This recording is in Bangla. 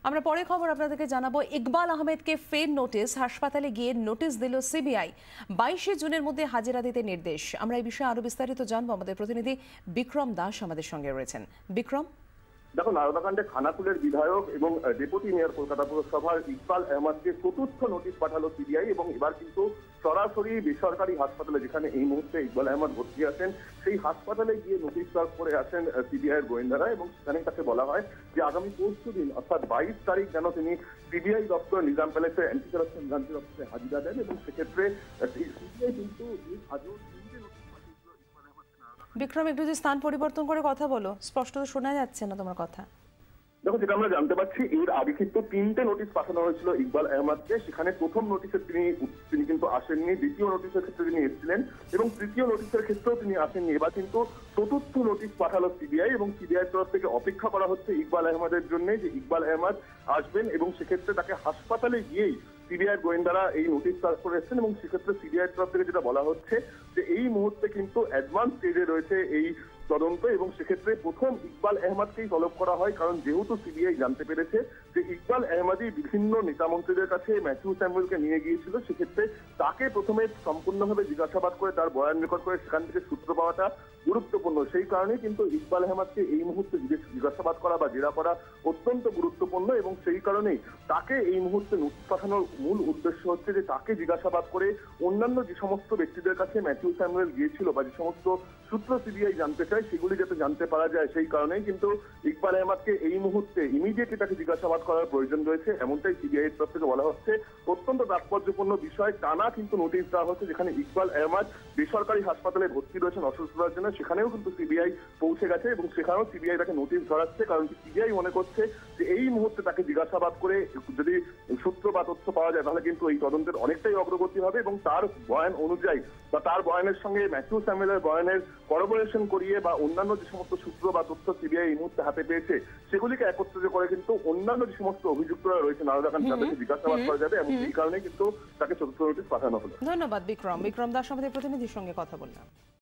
আমরা পরে খবর আপনাদেরকে জানাবো। ইকবাল আহমেদকে ফের নোটিশ, হাসপাতালে গিয়ে নোটিশ দিল সিবিআই। 22শে জুনের মধ্যে হাজিরা দিতে নির্দেশ। আমরা এই বিষয়ে আরো বিস্তারিত জানবো, আমাদের প্রতিনিধি বিক্রম দাস আমাদের সঙ্গে রয়েছেন। বিক্রম, দেখো, নারদাকাণ্ডে খানাকুলের বিধায়ক এবং ডেপুটি মেয়র কলকাতা পুরসভার ইকবাল আহমদকে চতুর্থ নোটিশ পাঠালো সিবিআই এবং এবার কিন্তু সরাসরি বেসরকারি হাসপাতালে, যেখানে এই মুহূর্তে ইকবাল আহমদ ভর্তি আছেন, সেই হাসপাতালে গিয়ে নোটিশ সার্ভ করে আসেন সিবিআই এর গোয়েন্দারা। এবং সেখানে তাকে বলা হয় যে আগামী 25 দিন অর্থাৎ 22 তারিখ যেন তিনি সিবিআই দপ্তর নিজাম প্যালেসে অ্যান্টি কারাপশন ব্রাঞ্চের অফিসে হাজিরা দেন। এবং সেক্ষেত্রে সিবিআই কিন্তু আজও বিক্রম, একটু যদি স্থান পরিবর্তন করে কথা বলো, স্পষ্ট তো শোনা যাচ্ছে না তোমার কথা। দেখো, যেটা আমরা জানতে পারছি, এর আগে কিন্তু 3টে নোটিশ পাঠানো হয়েছিল ইকবাল আহমদকে। সেখানে প্রথম নোটিশে তিনি কিন্তু আসেননি, দ্বিতীয় নোটিশের ক্ষেত্রে তিনি এসেছিলেন এবং তৃতীয় নোটিশের ক্ষেত্রেও তিনি আসেননি। এবার কিন্তু চতুর্থ নোটিশ পাঠালো সিবিআই এবং সিবিআই তরফ থেকে অপেক্ষা করা হচ্ছে ইকবাল আহমদের জন্য, যে ইকবাল আহমদ আসবেন এবং সেক্ষেত্রে তাকে হাসপাতালে গিয়েই সিবিআই গোয়েন্দারা এই নোটিশ সার্ভ করে এসেছেন। এবং সেক্ষেত্রে সিবিআই তরফ থেকে যেটা বলা হচ্ছে যে এই মুহূর্তে কিন্তু অ্যাডভান্স স্টেজে রয়েছে এই তদন্ত এবং সেক্ষেত্রে প্রথম ইকবাল আহমদকেই তলব করা হয়, কারণ যেহেতু সিবিআই জানতে পেরেছে যে ইকবাল আহমদই বিভিন্ন নেতামন্ত্রীদের কাছে ম্যাথিউ স্যামুয়েলকে নিয়ে গিয়েছিল। সেক্ষেত্রে তাকে প্রথমে সম্পূর্ণভাবে জিজ্ঞাসাবাদ করে তার বয়ান রেকর্ড করে সেখান থেকে সূত্র পাওয়াটা গুরুত্বপূর্ণ। সেই কারণেই কিন্তু ইকবাল আহমদকে এই মুহূর্তে জিজ্ঞাসাবাদ করা বা জেরা করা অত্যন্ত গুরুত্বপূর্ণ এবং সেই কারণেই তাকে এই মুহূর্তে নোটিশ পাঠানোর মূল উদ্দেশ্য হচ্ছে যে তাকে জিজ্ঞাসাবাদ করে অন্যান্য যে সমস্ত ব্যক্তিদের কাছে ম্যাথিউ স্যামুয়েল গিয়েছিল বা যে সমস্ত সূত্র সিবিআই জানতে চায় সেগুলি যাতে জানতে পারা যায়। সেই কারণেই কিন্তু ইকবাল আহমদকে এই মুহূর্তে ইমিডিয়েটলি তাকে জিজ্ঞাসাবাদ করার প্রয়োজন রয়েছে, এমনটাই সিবিআই এর তরফ থেকে বলা হচ্ছে। অত্যন্ত তাৎপর্যপূর্ণ বিষয়, টানা কিন্তু নোটিশ দেওয়া হচ্ছে, যেখানে ইকবাল আহমদ বেসরকারি হাসপাতালে ভর্তি রয়েছেন অসুস্থতার জন্য, সেখানেও কিন্তু সিবিআই পৌঁছে গেছে এবং সেখানেও সিবিআই তাকে নোটিশ ধরাচ্ছে। কারণ সিবিআই মনে করছে যে এই মুহূর্তে তাকে জিজ্ঞাসাবাদ করে যদি সূত্র বা তথ্য পাওয়া যায় তাহলে কিন্তু এই তদন্তের অনেকটাই অগ্রগতি হবে এবং তার বয়ান অনুযায়ী বা তার বয়ানের সঙ্গে ম্যাথিউ স্যামুয়েলের বয়ানের করোবোরেশন করিয়ে বা অন্যান্য যে সমস্ত সূত্র বা তথ্য সিবিআই এই মুহূর্তে হাতে পেয়েছে সেগুলিকে একত্রিত করে কিন্তু অন্যান্য যে সমস্ত অভিযুক্তরা রয়েছে নারদাকাণ্ডে তাদেরকে জিজ্ঞাসাবাদ করা যাবে এবং এই কারণে কিন্তু তাকে চতুর্থ নোটিশ পাঠানো হলো। ধন্যবাদ বিক্রম দাস আমাদের প্রতিনিধির সঙ্গে কথা বললাম।